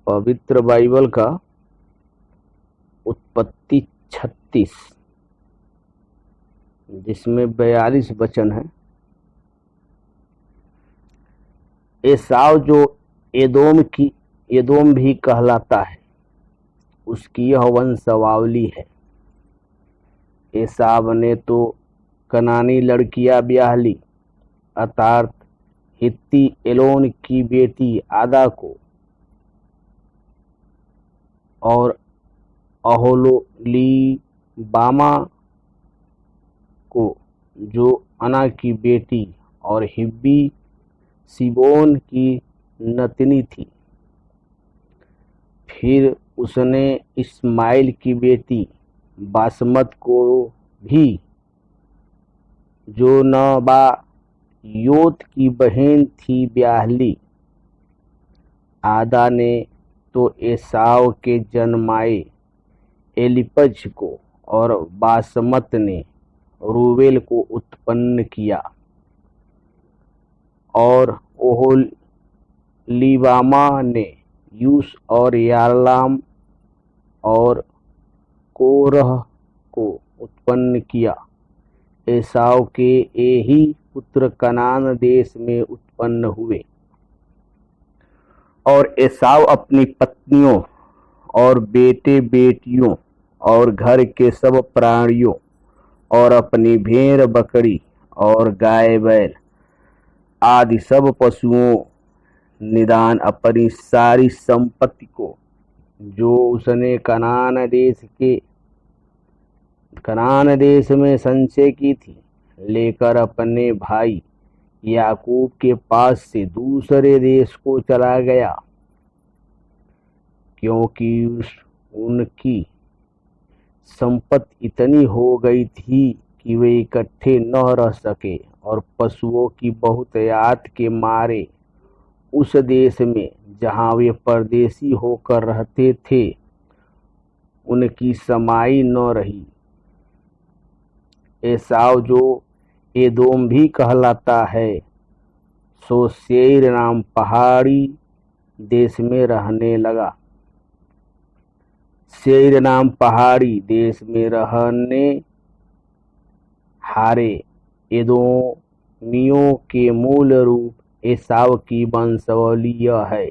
पवित्र बाइबल का उत्पत्ति 36 जिसमें 42 वचन है। एसाव जो एदोम भी कहलाता है, उसकी यह वंशावली है। एसाव ने तो कनानी लड़कियां ब्याह ली, अर्थात हित्ती एलोन की बेटी आदा को और अहोलीबामा को, जो अना की बेटी और हिब्बी सिबोन की नतनी थी। फिर उसने इस्माइल की बेटी बासमत को भी, जो नबायोत की बहन थी, ब्याह ली। आदा ने तो एसाव के जन्माए एलीपज को और बासमत ने रूबेल को उत्पन्न किया, और ओहोलीबामा ने यूस और यालाम और कोरह को उत्पन्न किया। एसाव के यही पुत्र कनान देश में उत्पन्न हुए, और एसाव अपनी पत्नियों और बेटे बेटियों और घर के सब प्राणियों और अपनी भेड़ बकरी और गाय बैल आदि सब पशुओं निदान अपनी सारी संपत्ति को, जो उसने कनान देश में संचय की थी, लेकर अपने भाई याकूब के पास से दूसरे देश को चला गया, क्योंकि उनकी संपत्ति इतनी हो गई थी कि वे इकट्ठे न रह सके, और पशुओं की बहुतायत के मारे उस देश में जहाँ वे परदेशी होकर रहते थे उनकी समाई न रही। एसाव जो एदोम भी कहलाता है, सो सेईर नाम पहाड़ी देश में रहने लगा। सेईर नाम पहाड़ी देश में रहने हारे एदोमियों के मूल रूप एसाव की वंशावली यह है।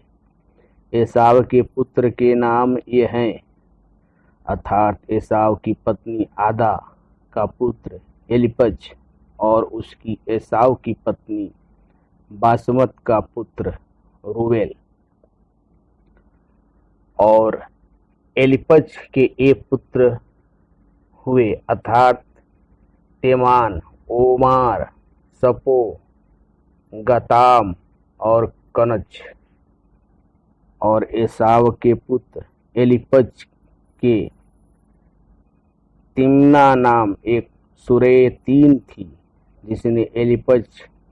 एसाव के पुत्र के नाम ये हैं, अर्थात एसाव की पत्नी आदा का पुत्र एलीपज और उसकी एसाव की पत्नी बासमत का पुत्र रूबेल। और एलीपज के एक पुत्र हुए, अर्थात तेमान, ओमार, सपो, गताम और कनज। और एसाव के पुत्र एलीपज के तिम्ना नाम एक सुरेतीन थी, जिसने एलीपज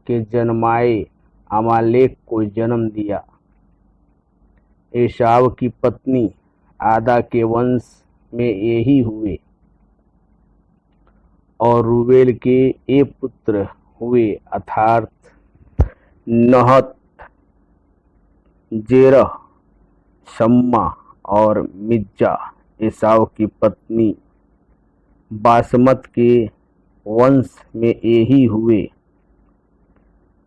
के जन्माए अमालेक को जन्म दिया। एसाव की पत्नी आदा के वंश में यही हुए। और रूबेल के एक पुत्र हुए, अर्थात नहत, जेरह, शम्मा और मिज्जा। एसाव की पत्नी बासमत के वंश में यही हुए।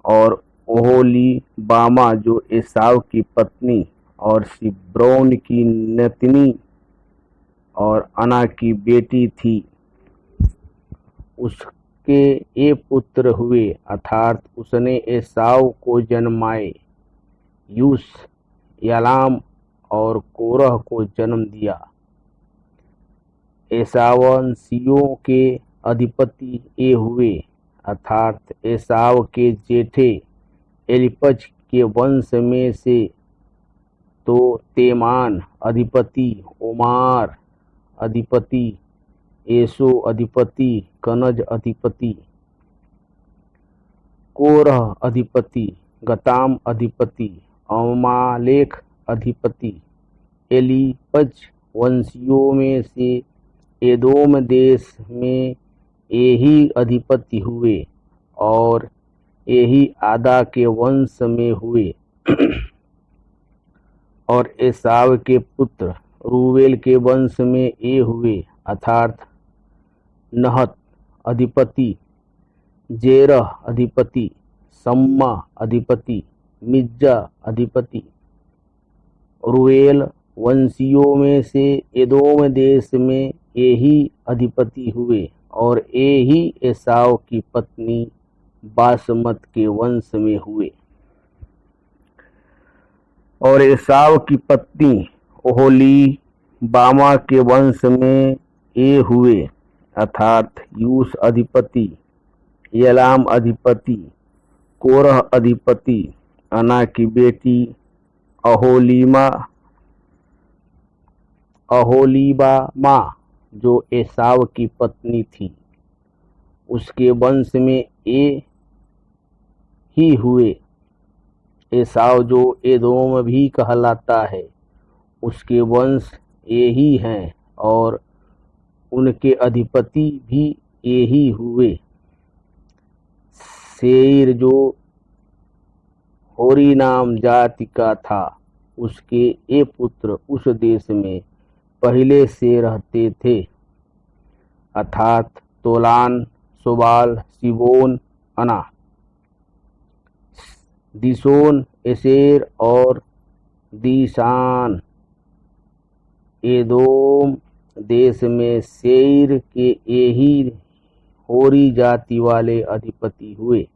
और ओहोलीबामा जो एसाव की पत्नी और सिब्रोन की नतनी और अना की बेटी थी, उसके ये पुत्र हुए, अर्थात उसने एसाव को जन्माए यूस, यालाम और कोरह को जन्म दिया। एसावंशियों के अधिपति ये हुए, अर्थात एसाव के जेठे एलीपज के वंश में से तो तेमान अधिपति, ओमार अधिपति, एसो अधिपति, कनज अधिपति, कोरह अधिपति, गताम अधिपति, अमालेक अधिपति। एलीपज वंशियों में से एदोम देश में यही अधिपति हुए, और यही आदा के वंश में हुए। और एसाव के पुत्र रूबेल के वंश में ये हुए, अर्थात नहत अधिपति, जेरह अधिपति, सम्मा अधिपति, मिज्जा अधिपति। रूबेल वंशियों में से एदोम देश में ये ही अधिपति हुए, और ये ही एसाव की पत्नी बासमत के वंश में हुए। और एसाव की पत्नी ओहोली बामा के वंश में ये हुए, अर्थात यूस अधिपति, यलाम अधिपति, कोरह अधिपति, अना की बेटी अहोलीबामा जो एसाव की पत्नी थी, उसके वंश में ये ही हुए। एसाव जो एदोम भी कहलाता है, उसके वंश ये ही हैं, और उनके अधिपति भी ये ही हुए। सेईर जो होरी नाम जाति का था, उसके ये पुत्र उस देश में पहले से रहते थे, अर्थात तोलान, सोबाल, सिबोन, अना, दिशोन, एसेर और दीशान। एदोम देश में सेईर के यही होरी जाति वाले अधिपति हुए।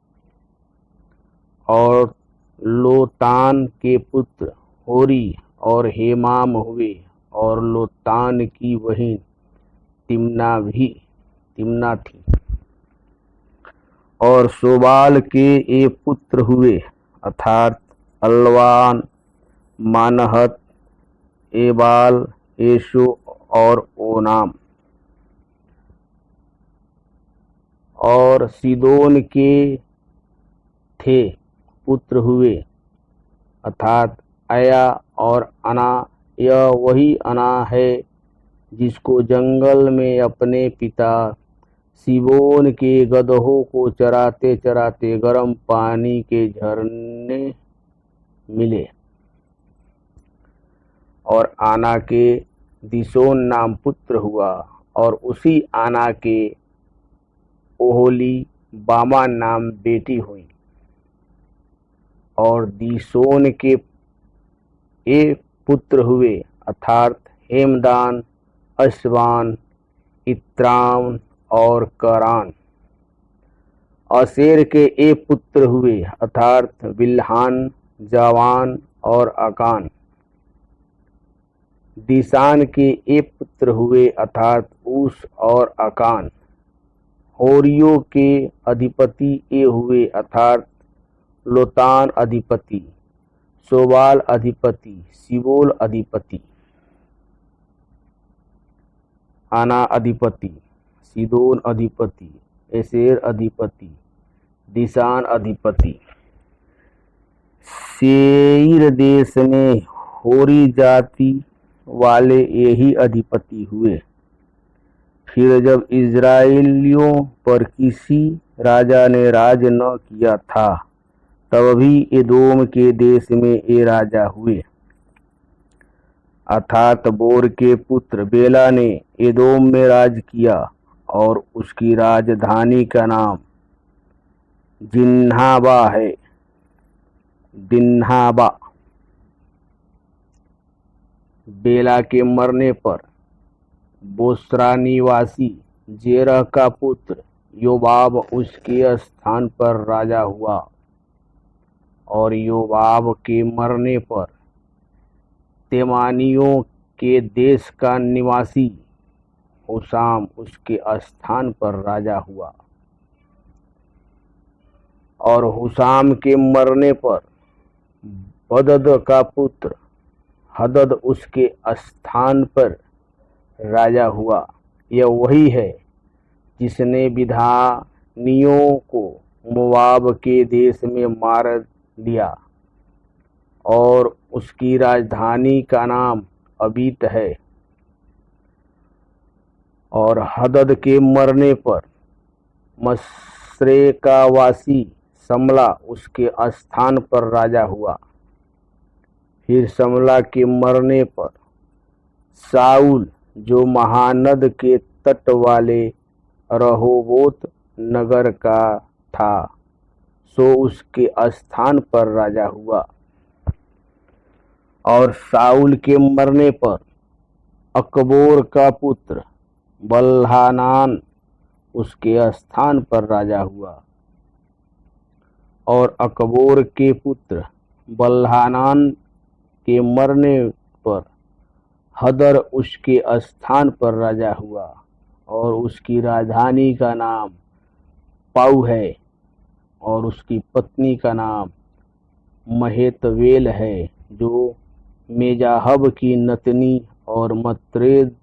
और लोतान के पुत्र होरी और हेमाम हुए, और लोतान की बहन तिम्ना थी। और सोबाल के ये पुत्र हुए, अर्थात अल्वान, मानहत, एबाल, एशो और ओनाम। और सीदोन के थे पुत्र हुए, अर्थात अया और अना। यह वही अना है जिसको जंगल में अपने पिता सिबोन के गदहों को चराते चराते गर्म पानी के झरने मिले। और आना के दिशोन नाम पुत्र हुआ, और उसी आना के ओहोली बामा नाम बेटी हुई। और दिशोन के ये पुत्र हुए, अर्थात हेमदान, अश्वान, इत्राम और करान। अशेर के ये पुत्र हुए, अर्थात बिल्हान, जावान और अकान। दिशान के ये पुत्र हुए, अर्थात ऊस और अकान। होरियों के अधिपति ये हुए, अर्थात लोतान अधिपति, सोबाल अधिपति, सिबोल अधिपति, आना अधिपति, सीदोन अधिपति, एसेर अधिपति, दिशान अधिपति। सेईर देश में होरी जाति वाले यही अधिपति हुए। फिर जब इजराइलियों पर किसी राजा ने राज न किया था, तब भी एदोम के देश में ये राजा हुए, अर्थात बोर के पुत्र बेला ने एदोम में राज किया, और उसकी राजधानी का नाम दिन्हाबा है। दिन्हाबा। बेला के मरने पर बोस्रा निवासी जेरह का पुत्र योबाब उसके स्थान पर राजा हुआ। और योबाब के मरने पर तेमानियों के देश का निवासी हुशाम उसके स्थान पर राजा हुआ। और हुशाम के मरने पर बदद का पुत्र हदद उसके स्थान पर राजा हुआ। यह वही है जिसने विधानियों को मोवाब के देश में मार दिया, और उसकी राजधानी का नाम अबीत है। और हदद के मरने पर मस्रेकावासी समला उसके स्थान पर राजा हुआ। फिर समला के मरने पर साउल जो महानद के तट वाले रहोबोत नगर का था, सो उसके स्थान पर राजा हुआ। और साउल के मरने पर अकबोर का पुत्र बल्हानान उसके स्थान पर राजा हुआ। और अकबोर के पुत्र बल्हानान के मरने पर हदर उसके स्थान पर राजा हुआ। और उसकी राजधानी का नाम पाऊ है, और उसकी पत्नी का नाम महेतवेल है, जो मेजाहब की नतनी और मत्रेद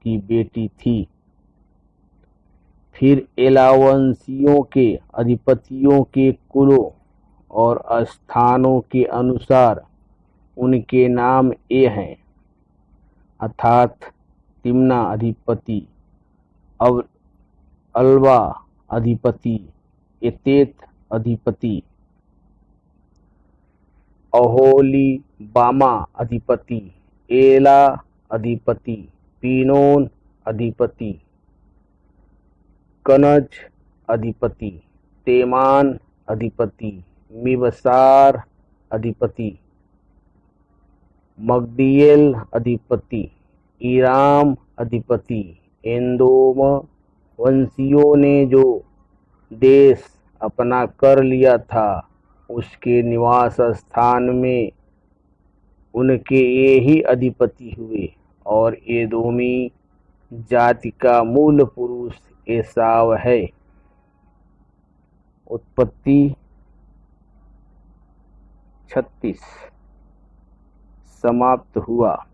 की बेटी थी। फिर एलावंशियों के अधिपतियों के कुलों और स्थानों के अनुसार उनके नाम ये हैं, अर्थात तिम्ना अधिपति, अल्वा अधिपति, एतेत अधिपति, ओहोलीबामा अधिपति, एला अधिपति, पीनोन अधिपति, कनज अधिपति, तेमान अधिपति, मिबसार अधिपति, मगदिएल अधिपति, ईराम अधिपति। एंदोम वंशियों ने जो देश अपना कर लिया था, उसके निवास स्थान में उनके ये ही अधिपति हुए। और एदोमी जाति का मूल पुरुष एसाव है। उत्पत्ति 36 समाप्त हुआ।